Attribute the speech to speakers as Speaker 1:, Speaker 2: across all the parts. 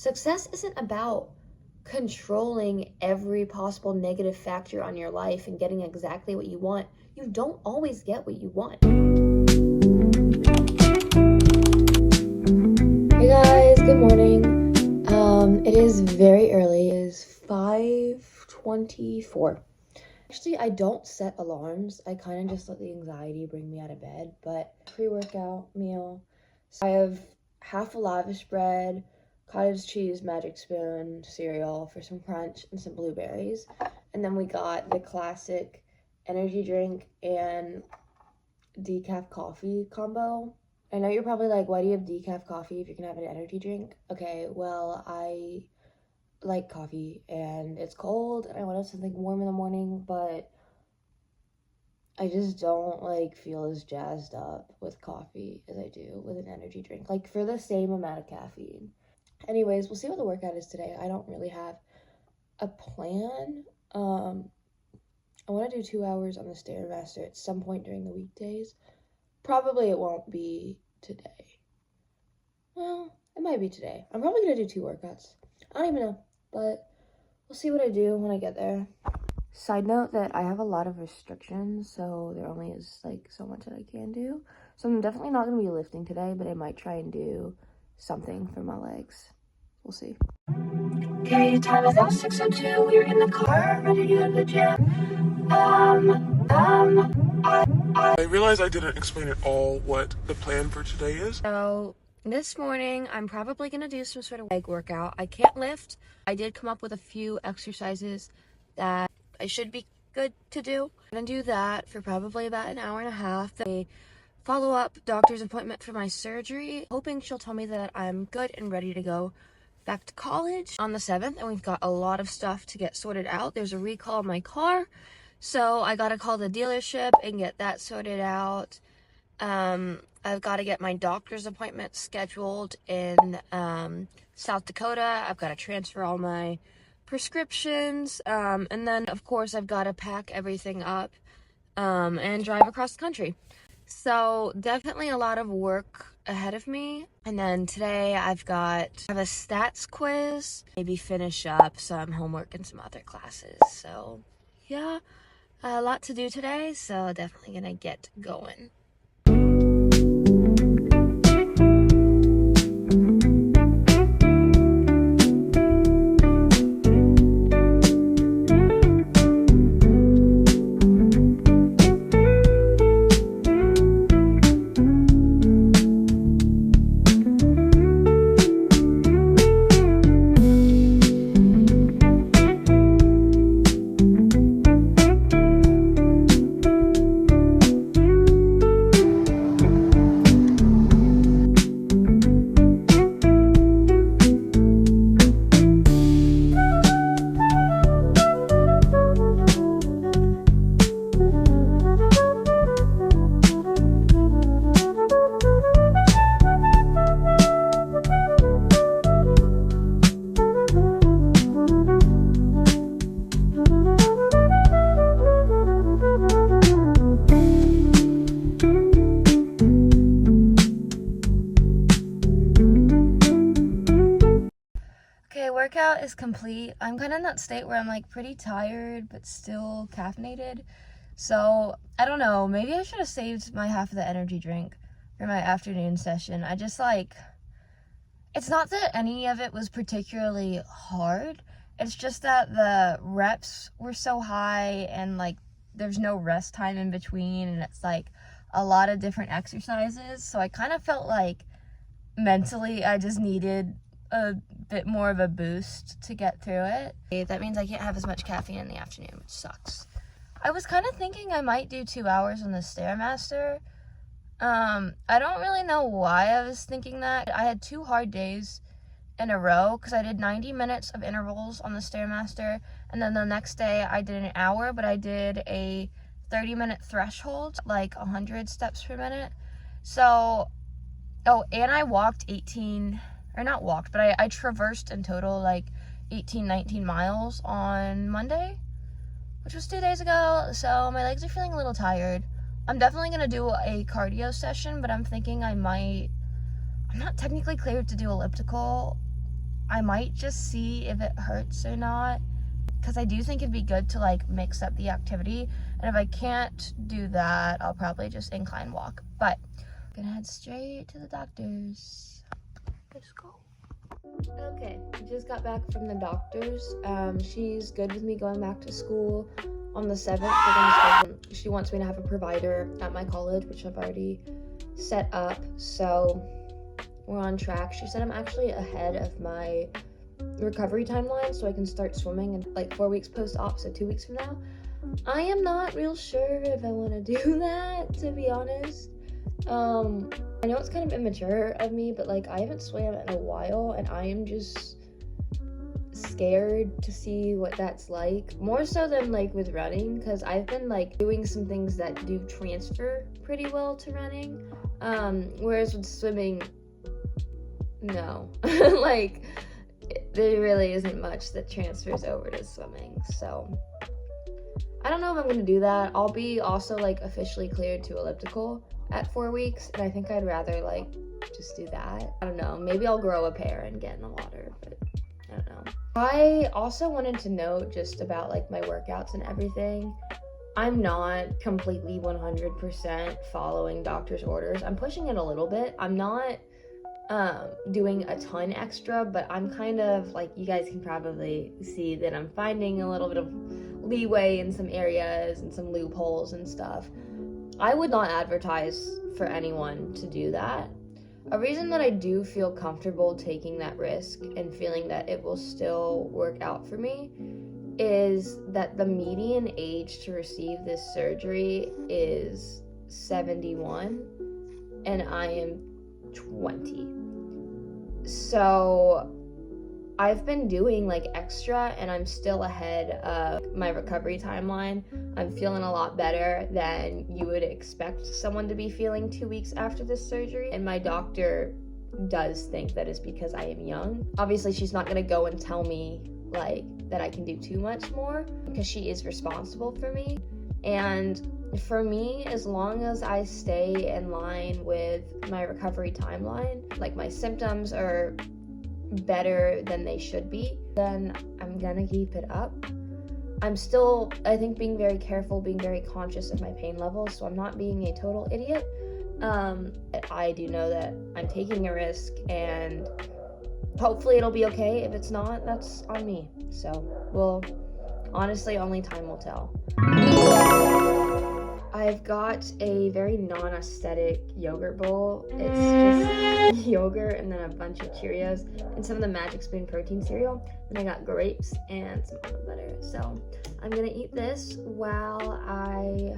Speaker 1: Success isn't about controlling every possible negative factor on your life and getting exactly what you want. You don't always get what you want. Hey guys, good morning. It is very early. It is 5:24. Actually, I don't set alarms. I kind of just let the anxiety bring me out of bed, but pre-workout meal. So I have half a lavish bread, cottage cheese, magic spoon, cereal for some crunch, and some blueberries. And then we got the classic energy drink and decaf coffee combo. I know you're probably like, why do you have decaf coffee if you can have an energy drink? Okay, well, I like coffee and it's cold and I wanted something warm in the morning, but I just don't like feel as jazzed up with coffee as I do with an energy drink, like for the same amount of caffeine. Anyways, we'll see what the workout is today. I don't really have a plan. I want to do 2 hours on the Stairmaster at some point during the weekdays. Probably it won't be today. Well, it might be today. I'm probably going to do 2 workouts. I don't even know, but we'll see what I do when I get there. Side note that I have a lot of restrictions, so there only is like so much that I can do. So I'm definitely not going to be lifting today, but I might try and do something for my legs. We'll see. Okay, time is now 6:02. We're in the car, ready to go to the gym.
Speaker 2: I realize I didn't explain at all what the plan for today is.
Speaker 1: So this morning, I'm probably going to do some sort of leg workout. I can't lift. I did come up with a few exercises that I should be good to do. I'm going to do that for probably about an hour and a half. A follow-up doctor's appointment for my surgery. Hoping she'll tell me that I'm good and ready to go back to college on the 7th. And we've got a lot of stuff to get sorted out. There's a recall on my car. So I got to call the dealership and get that sorted out. I've got to get my doctor's appointment scheduled in South Dakota. I've got to transfer all my prescriptions. And then, of course, I've got to pack everything up and drive across the country. So definitely a lot of work ahead of me. And then today I have a stats quiz, maybe finish up some homework and some other classes. So yeah, a lot to do today. So definitely gonna get going. Workout is complete. I'm kind of in that state where I'm like pretty tired but still caffeinated, so I don't know, maybe I should have saved my half of the energy drink for my afternoon session. I just like, it's not that any of it was particularly hard, it's just that the reps were so high and like there's no rest time in between, and it's like a lot of different exercises, so I kind of felt like mentally I just needed a bit more of a boost to get through it. That means I can't have as much caffeine in the afternoon, which sucks. I was kind of thinking I might do 2 hours on the Stairmaster. I don't really know why I was thinking that. I had 2 hard days in a row because I did 90 minutes of intervals on the Stairmaster, and then the next day I did an hour, but I did a 30-minute threshold, like 100 steps per minute. So, oh, and I walked I traversed in total like 19 miles on Monday, which was 2 days ago, so my legs are feeling a little tired. I'm definitely going to do a cardio session, but I'm thinking I'm not technically cleared to do elliptical I might just see if it hurts or not, because I do think it'd be good to like mix up the activity. And if I can't do that, I'll probably just incline walk. But I'm gonna head straight to the doctor's. Let's go. Okay, just got back from the doctor's. She's good with me going back to school on the 7th. We're gonna start. She wants me to have a provider at my college, which I've already set up. So we're on track. She said I'm actually ahead of my recovery timeline, so I can start swimming in like 4 weeks post-op, so 2 weeks from now. I am not real sure if I want to do that, to be honest. I know it's kind of immature of me, but like I haven't swam in a while, and I am just scared to see what that's like, more so than like with running, because I've been like doing some things that do transfer pretty well to running, whereas with swimming, no. Like there really isn't much that transfers over to swimming. So I don't know if I'm gonna do that. I'll be also like officially cleared to elliptical at 4 weeks, and I think I'd rather like just do that. I don't know, maybe I'll grow a pair and get in the water, but I don't know. I also wanted to note just about like my workouts and everything. I'm not completely 100% following doctor's orders. I'm pushing it a little bit. I'm not doing a ton extra, but I'm kind of like, you guys can probably see that I'm finding a little bit of leeway in some areas and some loopholes and stuff. I would not advertise for anyone to do that. A reason that I do feel comfortable taking that risk and feeling that it will still work out for me is that the median age to receive this surgery is 71 and I am 20. So I've been doing like extra, and I'm still ahead of my recovery timeline. I'm feeling a lot better than you would expect someone to be feeling 2 weeks after this surgery. And my doctor does think that it's because I am young. Obviously, she's not gonna go and tell me like that I can do too much more, because she is responsible for me. And for me, as long as I stay in line with my recovery timeline, like my symptoms are better than they should be, then I'm gonna keep it up. I'm still, I think, being very careful, being very conscious of my pain levels, so I'm not being a total idiot. I do know that I'm taking a risk, and hopefully it'll be okay. If it's not, that's on me. So, well, honestly, only time will tell. I've got a very non-aesthetic yogurt bowl. It's just yogurt and then a bunch of Cheerios and some of the Magic Spoon protein cereal. And I got grapes and some almond butter. So I'm gonna eat this while I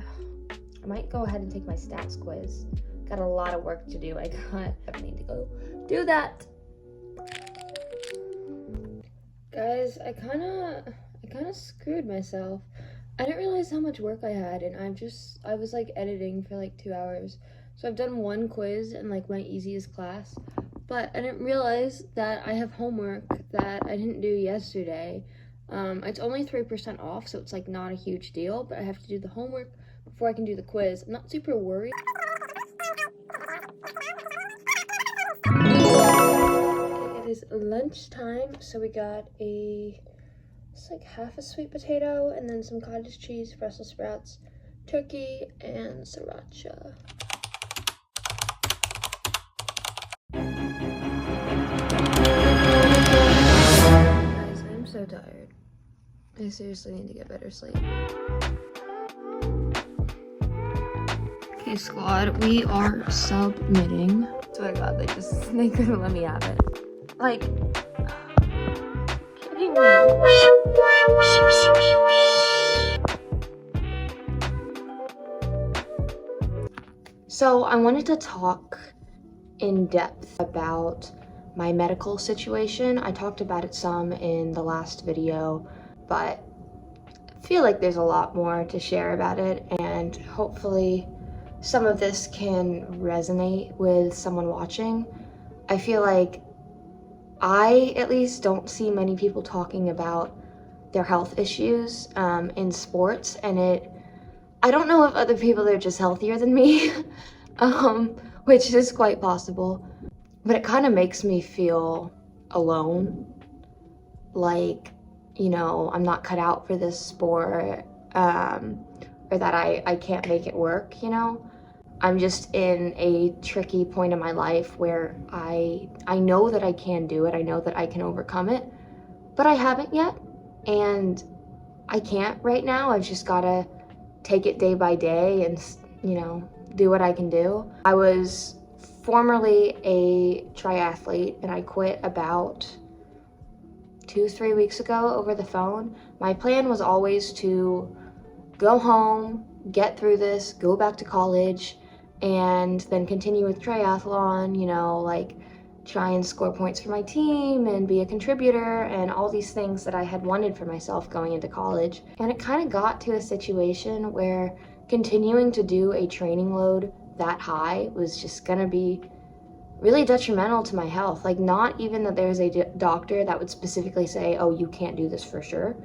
Speaker 1: might go ahead and take my stats quiz. Got a lot of work to do. I need to go do that. Guys, I kind of screwed myself. I didn't realize how much work I had, and I was like editing for like 2 hours. So I've done one quiz in like my easiest class, but I didn't realize that I have homework that I didn't do yesterday. It's only 3% off, so it's like not a huge deal, but I have to do the homework before I can do the quiz. I'm not super worried. Okay, it is lunchtime, so we got it's like half a sweet potato and then some cottage cheese, Brussels sprouts, turkey, and sriracha. Guys, I'm so tired. I seriously need to get better sleep. Okay, squad, we are submitting. Swear to God, they couldn't let me have it. Like, kidding me. So I wanted to talk in depth about my medical situation. I talked about it some in the last video, but I feel like there's a lot more to share about it, and hopefully some of this can resonate with someone watching. I feel like I, at least, don't see many people talking about their health issues in sports, and I don't know if other people are just healthier than me, which is quite possible, but it kind of makes me feel alone like, you know, I'm not cut out for this sport, or that I can't make it work, you know. I'm just in a tricky point in my life where I know that I can do it. I know that I can overcome it, but I haven't yet, and I can't right now. I've just gotta take it day by day and, you know, do what I can do. I was formerly a triathlete and I quit about 2-3 weeks ago over the phone. My plan was always to go home, get through this, go back to college, and then continue with triathlon, you know, like try and score points for my team and be a contributor and all these things that I had wanted for myself going into college. And it kind of got to a situation where continuing to do a training load that high was just gonna be really detrimental to my health. Like, not even that there's a doctor that would specifically say, oh, you can't do this for sure,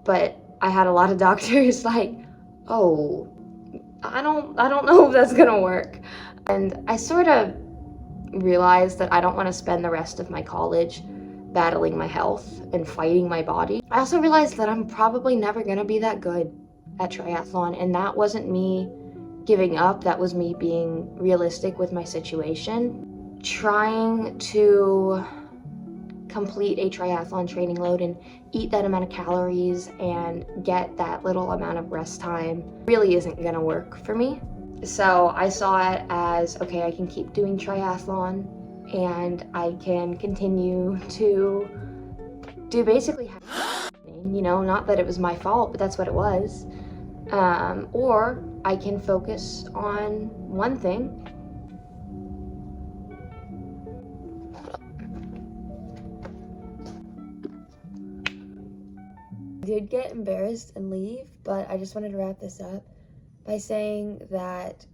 Speaker 1: but I had a lot of doctors like, oh, I don't know if that's gonna work. And I sort of realized that I don't want to spend the rest of my college battling my health and fighting my body. I also realized that I'm probably never gonna be that good at triathlon, and that wasn't me giving up, that was me being realistic with my situation. Trying to complete a triathlon training load and eat that amount of calories and get that little amount of rest time really isn't gonna work for me. So I saw it as, okay, I can keep doing triathlon and I can continue to do basically, you know, not that it was my fault, but that's what it was. Or I can focus on one thing. I did get embarrassed and leave, but I just wanted to wrap this up by saying that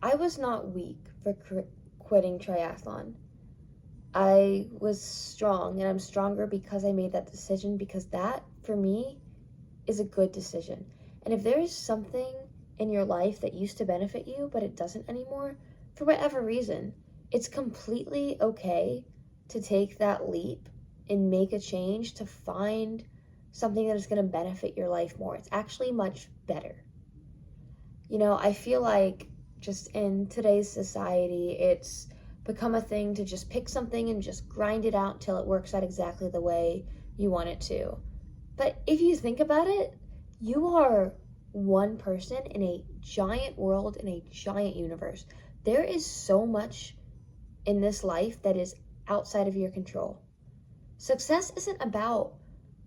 Speaker 1: I was not weak for quitting triathlon. I was strong, and I'm stronger because I made that decision, because that, for me, is a good decision. And if there is something in your life that used to benefit you, but it doesn't anymore, for whatever reason, it's completely okay to take that leap and make a change to find something that is going to benefit your life more. It's actually much better. You know, I feel like just in today's society, it's become a thing to just pick something and just grind it out till it works out exactly the way you want it to. But if you think about it, you are one person in a giant world, in a giant universe. There is so much in this life that is outside of your control. Success isn't about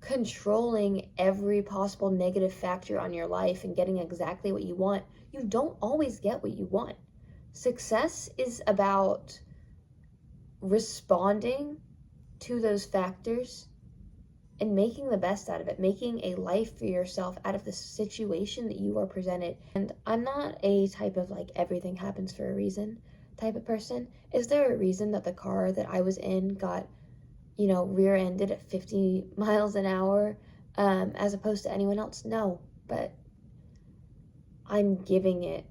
Speaker 1: controlling every possible negative factor on your life and getting exactly what you want. You don't always get what you want. Success is about responding to those factors and making the best out of it, making a life for yourself out of the situation that you are presented. And I'm not a type of like everything happens for a reason type of person. Is there a reason that the car that I was in got, you know, rear-ended at 50 miles an hour as opposed to anyone else? No, but I'm giving it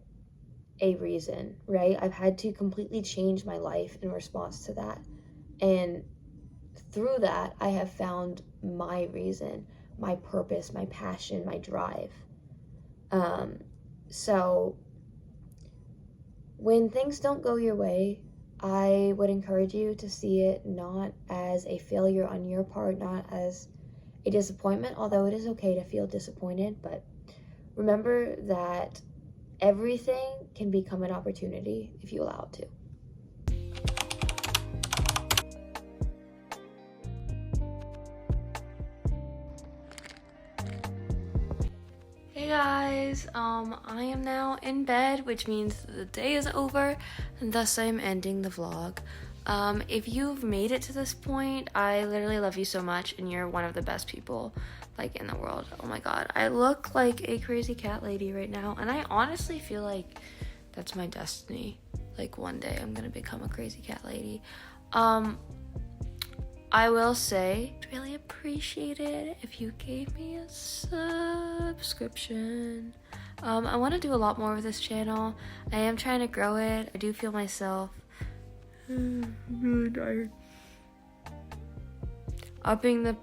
Speaker 1: a reason, right? I've had to completely change my life in response to that. And through that, I have found my reason, my purpose, my passion, my drive. So when things don't go your way, I would encourage you to see it not as a failure on your part, not as a disappointment, although it is okay to feel disappointed, but remember that everything can become an opportunity if you allow it to. Hey guys, I am now in bed, which means the day is over, and thus I'm ending the vlog. If you've made it to this point, I literally love you so much, and you're one of the best people, like, in the world. Oh my god, I look like a crazy cat lady right now, and I honestly feel like that's my destiny. Like, one day I'm gonna become a crazy cat lady. I will say, I'd really appreciate it if you gave me a subscription. I want to do a lot more with this channel. I am trying to grow it. I do feel myself I'm really tired. Upping the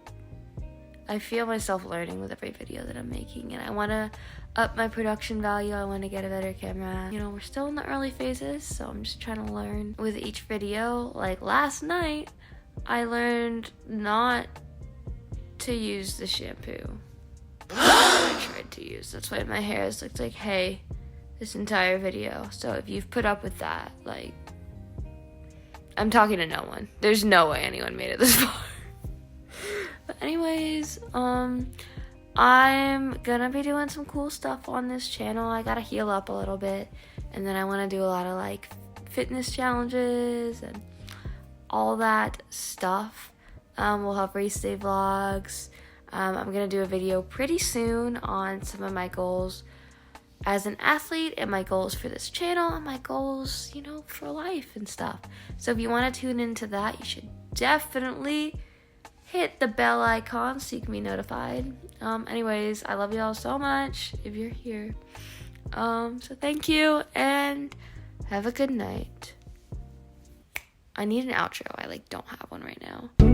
Speaker 1: I feel myself learning with every video that I'm making, and I want to up my production value. I want to get a better camera. You know, we're still in the early phases, so I'm just trying to learn with each video. Like last night, I learned not to use the shampoo I tried to use. That's why my hair has looked like hay this entire video. So if you've put up with that, like, I'm talking to no one. There's no way anyone made it this far. But anyways, I'm gonna be doing some cool stuff on this channel. I gotta heal up a little bit, and then I want to do a lot of like fitness challenges and all that stuff. We'll have race day vlogs. I'm gonna do a video pretty soon on some of my goals as an athlete and my goals for this channel and my goals, you know, for life and stuff. So if you want to tune into that, you should definitely hit the bell icon so you can be notified. Anyways, I love y'all so much if you're here. So thank you and have a good night. I need an outro. I don't have one right now.